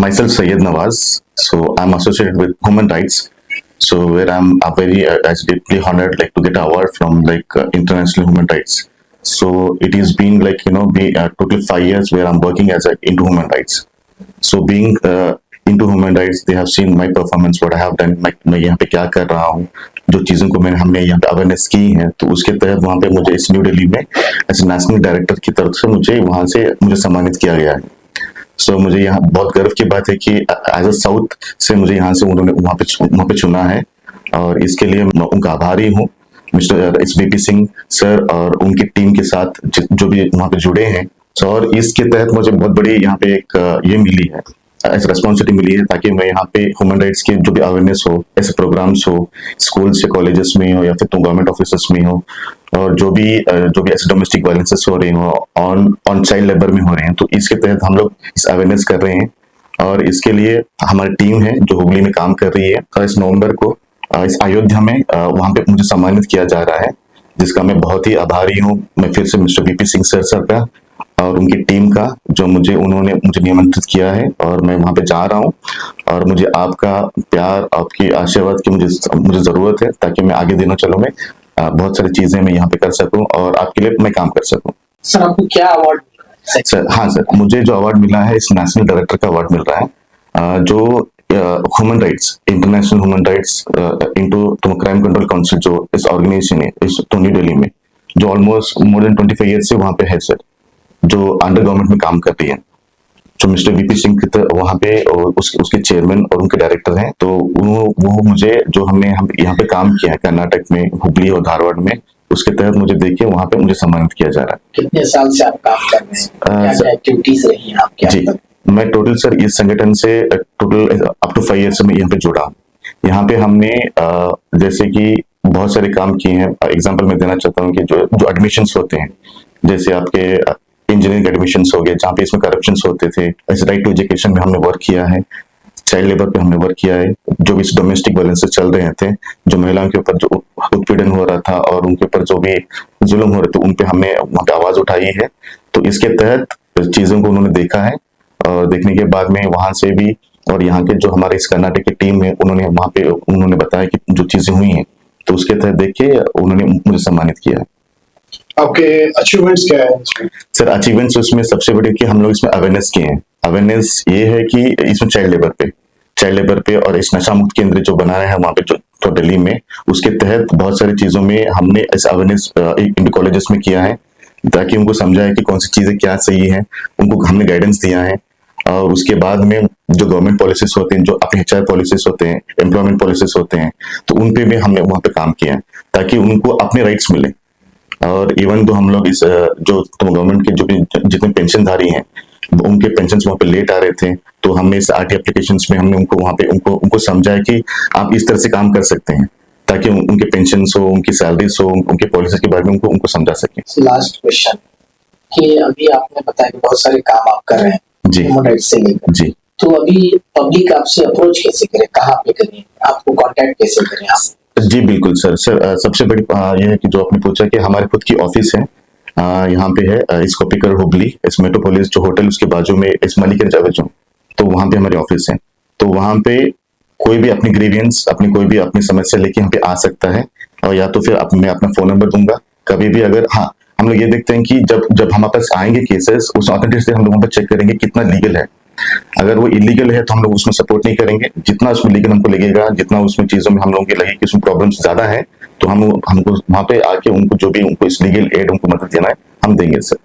Myself, Syed Nawaz. So I'm associated with human rights. So where I'm a very as deeply honored like to get an award from international human rights. So it has been be total 5 years where I'm working as into human rights. So being into human rights, they have seen my performance, what I have done, मैं यहाँ पे क्या कर रहा हूँ, जो चीज़ों को हमने यहाँ पे अवेयरनेस की है, तो उसके तहत वहाँ पे मुझे इस न्यू दिल्ली में एज नेशनल डायरेक्टर की तरफ से मुझे वहाँ से मुझे सम्मानित किया गया है। सो मुझे यहाँ बहुत गर्व की बात है कि एज अ साउथ से मुझे यहाँ से उन्होंने वहाँ पे चुना है और इसके लिए मैं उनका आभारी हूँ। मिस्टर वीपी सिंह सर और उनकी टीम के साथ जो भी वहाँ पे जुड़े हैं। सो और इसके तहत मुझे बहुत बड़ी यहाँ पे एक ये मिली है, ऐसी रेस्पॉन्सिबिलिटी मिली है ताकि मैं यहाँ पे ह्यूमन राइट्स के जो भी अवेयरनेस हो, ऐसे प्रोग्राम्स हो, स्कूल्स या कॉलेजेस में हो या फिर तो गवर्नमेंट ऑफिस में हो, और जो भी ऐसे डोमेस्टिक वायलेंसेस हो रहे हो, ऑन चाइल्ड लेबर में हो रहे हैं, तो इसके तहत हम लोग इस अवेयरनेस कर रहे हैं। और इसके लिए हमारी टीम है जो हुगली में काम कर रही है और इस नवंबर को इस अयोध्या में वहां पे मुझे सम्मानित किया जा रहा है, जिसका मैं बहुत ही आभारी हूँ। मैं फिर से मिस्टर वीपी सिंह सर का और उनकी टीम का जो उन्होंने मुझे निमंत्रित किया है और मैं वहां पे जा रहा हूँ और मुझे आपका प्यार, आपकी आशीर्वाद की मुझे जरूरत है ताकि मैं आगे दिनों चलो में बहुत सारी चीजें मैं यहाँ पे कर सकूं और आपके लिए मैं काम कर सकूं। सर आपको क्या अवार्ड सर? हाँ सर, मुझे जो अवार्ड मिला है इस नेशनल डायरेक्टर का अवार्ड मिल रहा है जो human rights, international human rights into crime control council जो इस ऑर्गेनाइजेशन है इस न्यू दिल्ली में, जो ऑलमोस्ट मोर देन 25 ईयर्स से वहां पे है सर, जो अंडर गवर्नमेंट में काम कर रही है। जो मिस्टर वीपी सिंह वहां पे और उसके चेयरमैन और उनके डायरेक्टर हैं, तो वो मुझे जो हम यहाँ पे काम किया है कर्नाटक में, हुगली और धारवाड़ में, उसके तहत मुझे देखिए वहां पे मुझे सम्मानित किया जा रहा है। कितने साल से आप काम कर रहे हैं? क्या एक्टिविटीज रही हैं आपकी? जी, मैं टोटल सर इस संगठन से टोटल अप टू 5 ईयर से मैं यहाँ पे जुड़ा हूँ। यहाँ पे हमने जैसे कि बहुत सारे काम किए हैं। एग्जाम्पल मैं देना चाहता हूँ कि जो एडमिशंस होते हैं, जैसे आपके इंजीनियरिंग एडमिशंस हो गए जहाँ पे इसमें करप्शन होते थे, ऐसे राइट टू एजुकेशन में हमने वर्क किया है, चाइल्ड लेबर पे हमने वर्क किया है, जो भी डोमेस्टिक वायलेंसेस चल रहे थे, जो महिलाओं के ऊपर जो उत्पीड़न हो रहा था और उनके ऊपर जो भी जुल्म हो रहे थे, उन पे हमने वहाँ पे आवाज उठाई है। तो इसके तहत चीजों को उन्होंने देखा है और देखने के बाद में वहां से भी और यहाँ के जो हमारे इस कर्नाटक की टीम है उन्होंने वहां पे उन्होंने बताया कि जो चीजें हुई हैं, तो उसके तहत देख के उन्होंने मुझे सम्मानित किया है। आपके अचीवमेंट्स क्या है सर? अचीवमेंट्स उसमें सबसे बड़ी कि हम लोग इसमें अवेयरनेस किए हैं। अवेयरनेस ये है कि इसमें चाइल्ड लेबर पे और इस नशा मुक्त केंद्र जो बनाया है वहाँ पे जो दिल्ली में, उसके तहत बहुत सारी चीजों में हमने ऐसा अवेयरनेस इन कॉलेजेस में किया है ताकि उनको समझाया कि कौन सी चीजें क्या सही है, उनको हमने गाइडेंस दिया है। और उसके बाद में जो गवर्नमेंट पॉलिसीज होते हैं, जो अपने HR पॉलिसीज होते हैं, एम्प्लॉयमेंट पॉलिसीज होते हैं, तो उन पे भी हमने वहाँ पे काम किया है ताकि उनको अपने राइट्स मिले। और इवन तो हम लोग इस जो गवर्नमेंट के जो भी जितने पेंशनधारी हैं उनके पेंशन वहाँ पे लेट आ रहे थे, तो हमने इस RT एप्लीकेशंस में हमने उनको वहाँ पे उनको समझाया कि आप इस तरह से काम कर सकते हैं ताकि उनके पेंशन हो, उनकी सैलरीज हो, उनके पॉलिसी के बारे में उनको समझा सकें। लास्ट क्वेश्चन कि अभी आपने बताया कि बहुत सारे काम आप कर रहे हैं जी से लेकर, जी, तो अभी पब्लिक आपसे अप्रोच कैसे करे, कहाँ पे करें, आपको कांटेक्ट कैसे करें आप? जी बिल्कुल सर। सबसे बड़ी ये है कि जो आपने पूछा कि हमारे खुद की ऑफिस है यहाँ पे है इस कॉपीकर हुगली, इस मेट्रोपोलिस जो होटल उसके बाजू में इस मलिकन जावेद, तो वहाँ पे हमारी ऑफिस है। तो वहाँ पे कोई भी अपनी ग्रीवियंस, कोई भी अपनी समस्या लेके यहाँ पे आ सकता है, और या तो फिर मैं अपना फोन नंबर दूंगा कभी भी। अगर हाँ, हम लोग ये देखते हैं कि जब हमारे पास आएंगे केसेस, उस ऑथेंटिसिटी हम लोग वहाँ पर चेक करेंगे कितना लीगल है। अगर वो इलीगल है तो हम लोग उसमें सपोर्ट नहीं करेंगे। जितना उसमें लीगल हमको लगेगा, जितना उसमें चीजों में हम लोगों की लगे कि उसमें प्रॉब्लम्स ज्यादा है, तो हमको वहां पे आके उनको जो भी उनको इस लीगल एड उनको मदद देना है हम देंगे सर।